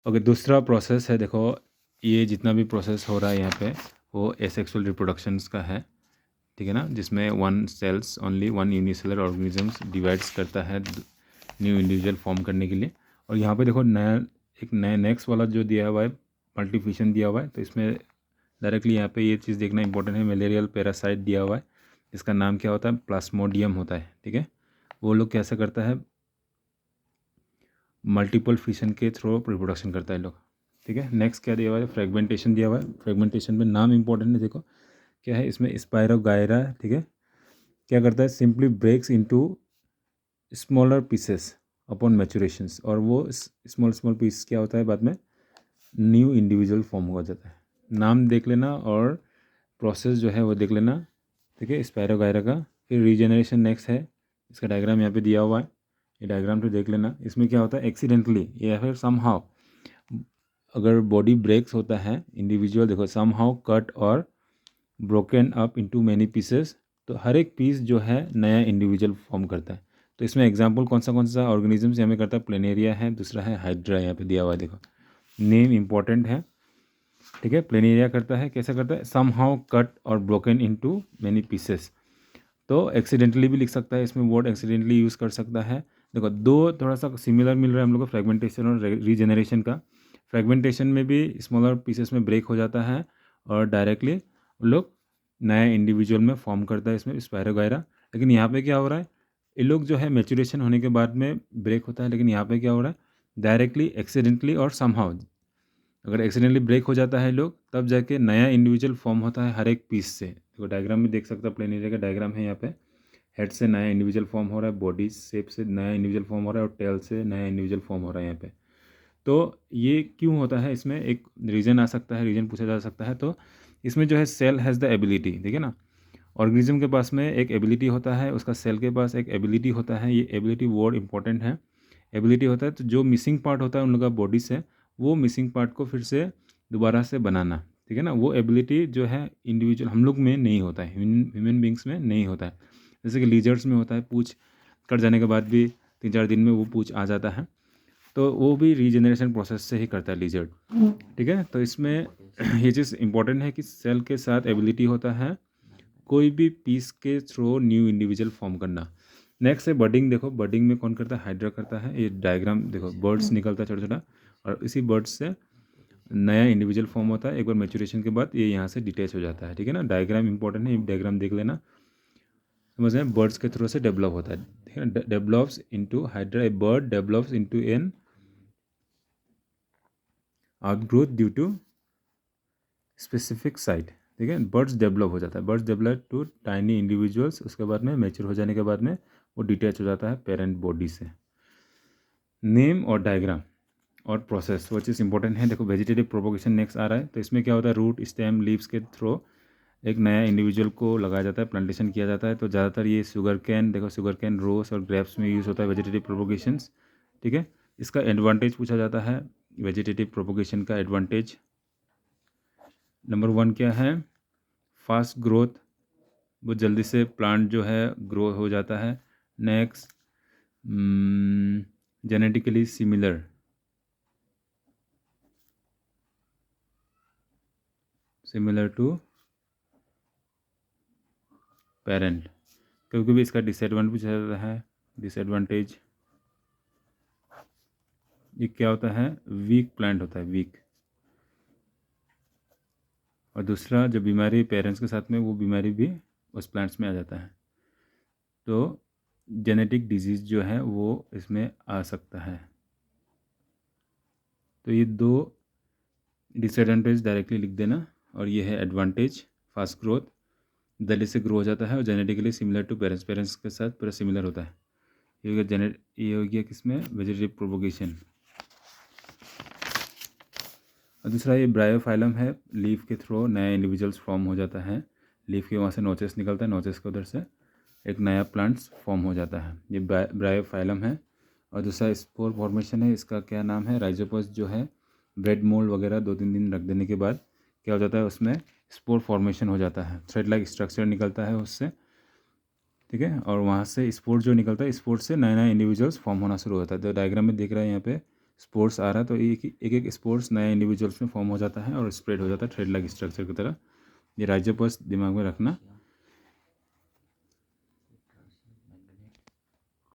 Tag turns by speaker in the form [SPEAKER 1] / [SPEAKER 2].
[SPEAKER 1] Okay, दूसरा process है, देखो ये जितना भी प्रोसेस हो रहा है यहाँ पे वो एसेक्सुअल रिप्रोडक्शंस का है, ठीक है ना, जिसमें one sales only one unicellular organisms divides करता है न्यू इंडिविजुअल फॉर्म करने के लिए। और यहाँ पे देखो नया एक नया नेक्स्ट वाला जो दिया हुआ है मल्टीफिशन दिया हुआ है, तो इसमें डायरेक्टली यहाँ पे ये चीज़ देखना इंपॉर्टेंट है, मलेरियल पैरासाइट दिया हुआ है, इसका नाम क्या होता है, प्लाज्मोडियम होता है, ठीक है। वो लोग कैसे करता है, मल्टीपल फिशन के थ्रू रिप्रोडक्शन करता है लोग, ठीक है। नेक्स्ट क्या दिया हुआ है, फ्रेगमेंटेशन दिया हुआ है। फ्रेगमेंटेशन में नाम इंपॉर्टेंट है, देखो क्या है इसमें, स्पायरोगायरा, ठीक है। क्या करता है, simply breaks into smaller pieces upon maturations, और वो स्मॉल स्मॉल पीस क्या होता है बाद में न्यू इंडिविजुअल फॉर्म हो जाता है। नाम देख लेना और प्रोसेस जो है वो देख लेना, ठीक है, स्पायरोगायरा का। फिर रीजेनरेशन नेक्स्ट है, इसका डायग्राम यहाँ पे दिया हुआ है, ये डायग्राम तो देख लेना। इसमें क्या होता है, एक्सीडेंटली या फिर समहाउ अगर बॉडी ब्रेक्स होता है इंडिविजुअल, देखो समहाउ कट और broken up into many pieces, तो हर एक पीस जो है नया इंडिविजुअल फॉर्म करता है। तो इसमें एग्जांपल कौन सा ऑर्गेनिजम्स यहाँ में करता है, प्लेनेरिया है, दूसरा है हाइड्रा, यहाँ पे दिया हुआ है, देखो नेम इंपॉर्टेंट है, ठीक है। प्लेनेरिया करता है, कैसे करता है, सम हाउ कट और ब्रोकन इनटू मैनी पीसेस, तो एक्सीडेंटली भी लिख सकता है, इसमें वर्ड एक्सीडेंटली यूज़ कर सकता है। देखो दो थोड़ा सा सिमिलर मिल रहा है हम लोग को, फ्रेगमेंटेशन और रीजेनरेशन का। फ्रेगमेंटेशन में भी स्मॉलर पीसेस में ब्रेक हो जाता है और डायरेक्टली लोग नया इंडिविजुअल में फॉर्म करता है, इसमें स्पायरोगायरा। लेकिन यहाँ पे क्या हो रहा है, ये लोग जो है मैचुरेशन होने के बाद में ब्रेक होता है, लेकिन यहाँ पे क्या हो रहा है, डायरेक्टली एक्सीडेंटली और समहाउ अगर एक्सीडेंटली ब्रेक हो जाता है लोग, तब जाके नया इंडिविजुअल फॉर्म होता है हर एक पीस से। देखो डायग्राम में देख सकता है, प्लेनेरिया का डायग्राम है यहाँ पे, हेड से नया इंडिविजुअल फॉर्म हो रहा है, बॉडी शेप से नया इंडिविजुअल फॉर्म हो रहा है और टेल से नया इंडिविजुअल फॉर्म हो रहा है यहाँ पे। तो ये क्यों होता है, इसमें एक रीज़न आ सकता है, रीज़न पूछा जा सकता है। तो इसमें जो है सेल हैज़ द एबिलिटी, ठीक है ना, ऑर्गेनिज्म के पास में एक एबिलिटी होता है, उसका सेल के पास एक एबिलिटी होता है, ये एबिलिटी वर्ड इंपॉर्टेंट है। एबिलिटी होता है तो जो मिसिंग पार्ट होता है उन लोग का बॉडी से, वो मिसिंग पार्ट को फिर से दोबारा से बनाना, ठीक है ना, वो एबिलिटी जो है इंडिविजुअल हम लोग में नहीं होता है, ह्यूमन बींग्स में नहीं होता है। जैसे कि लीजर्ड्स में होता है, पूछ कट जाने के बाद भी 3-4 दिन में वो पूछ आ जाता है, तो वो भी रीजनरेशन प्रोसेस से ही करता है लीजर्ड, ठीक है। तो इसमें ये चीज़ इंपॉर्टेंट है कि सेल के साथ एबिलिटी होता है कोई भी पीस के थ्रू न्यू इंडिविजुअल फॉर्म करना। नेक्स्ट है बर्डिंग, देखो बर्डिंग में कौन करता है, हाइड्रा करता है। ये डायग्राम देखो, बर्ड्स निकलता है छोटा छोटा, और इसी बर्ड्स से नया इंडिविजुअल फॉर्म होता है। एक बार मैचुरेशन के बाद ये यहाँ से डिटैच हो जाता है, ठीक है ना। डायग्राम इंपॉर्टेंट है, डायग्राम देख लेना, समझ रहे हैं, बर्ड्स के थ्रू से डेवलप होता है, ठीक है ना। Develops into hydra, a bird develops into an outgrowth due to specific site, ठीक है। बर्ड्स डेवलप हो जाता है, birds develop to tiny individuals, उसके बाद में मैच्योर हो जाने के बाद में वो डिटैच हो जाता है पेरेंट बॉडी से। नेम और डायग्राम और प्रोसेस वो चीज़ इंपॉर्टेंट है। देखो वेजिटेटिव प्रोपोगेशन नेक्स्ट आ रहा है, तो इसमें क्या होता है, रूट स्टेम लीव्स के थ्रू एक नया इंडिविजुअल को लगाया जाता है, प्लांटेशन किया जाता है। तो ज़्यादातर ये शुगर कैन, देखो शुगर कैन, रोस और ग्रेप्स में यूज़ होता है वेजिटेटिव प्रोपोगेशंस, ठीक है। इसका एडवांटेज पूछा जाता है, वेजिटेटिव प्रोपोगेशन का एडवांटेज नंबर 1 क्या है, फास्ट ग्रोथ, बहुत जल्दी से प्लांट जो है ग्रो हो जाता है। Next genetically similar to parent. कभी कभी इसका डिसएडवांटेज पूछा जाता है, डिसएडवांटेज ये क्या होता है, वीक प्लांट होता है, वीक। और दूसरा जो बीमारी पेरेंट्स के साथ में, वो बीमारी भी उस प्लांट्स में आ जाता है, तो जेनेटिक डिजीज़ जो है वो इसमें आ सकता है। तो ये 2 डिसएडवांटेज डायरेक्टली लिख देना, और ये है एडवांटेज, फास्ट ग्रोथ, जल्दी से ग्रो हो जाता है, और genetically similar to parents, parents के साथ पूरा सिमिलर होता है। ये हो गया ये हो गया किसमें, वेजिटेटिव प्रोपोगेशन। और दूसरा ये ब्रायोफाइलम है, लीफ के थ्रू नया इंडिविजुअल्स फॉर्म हो जाता है, लीफ के वहाँ से नोचेस निकलता है, नोचेस के उधर से एक नया प्लांट्स फॉर्म हो जाता है, ये ब्रायोफाइलम है। और दूसरा स्पोर फॉर्मेशन है, इसका क्या नाम है, राइजोपस जो है, ब्रेड मोल्ड वगैरह 2-3 दिन रख देने के बाद क्या हो जाता है, उसमें स्पोर फॉर्मेशन हो जाता है, थ्रेड लाइक स्ट्रक्चर निकलता है उससे, ठीक है। और वहाँ से स्पोर जो निकलता है, स्पोर से नया नया इंडिविजुअल्स फॉर्म होना शुरू होता है। तो डायग्राम में देख रहे हैं यहाँ पे स्पोर्ट्स आ रहा है तो एक एक स्पोर्ट्स नया इंडिविजुअल्स में फॉर्म हो जाता है और स्प्रेड हो जाता है थ्रेड लाइक स्ट्रक्चर की तरह। ये राइजोपर्स दिमाग में रखना।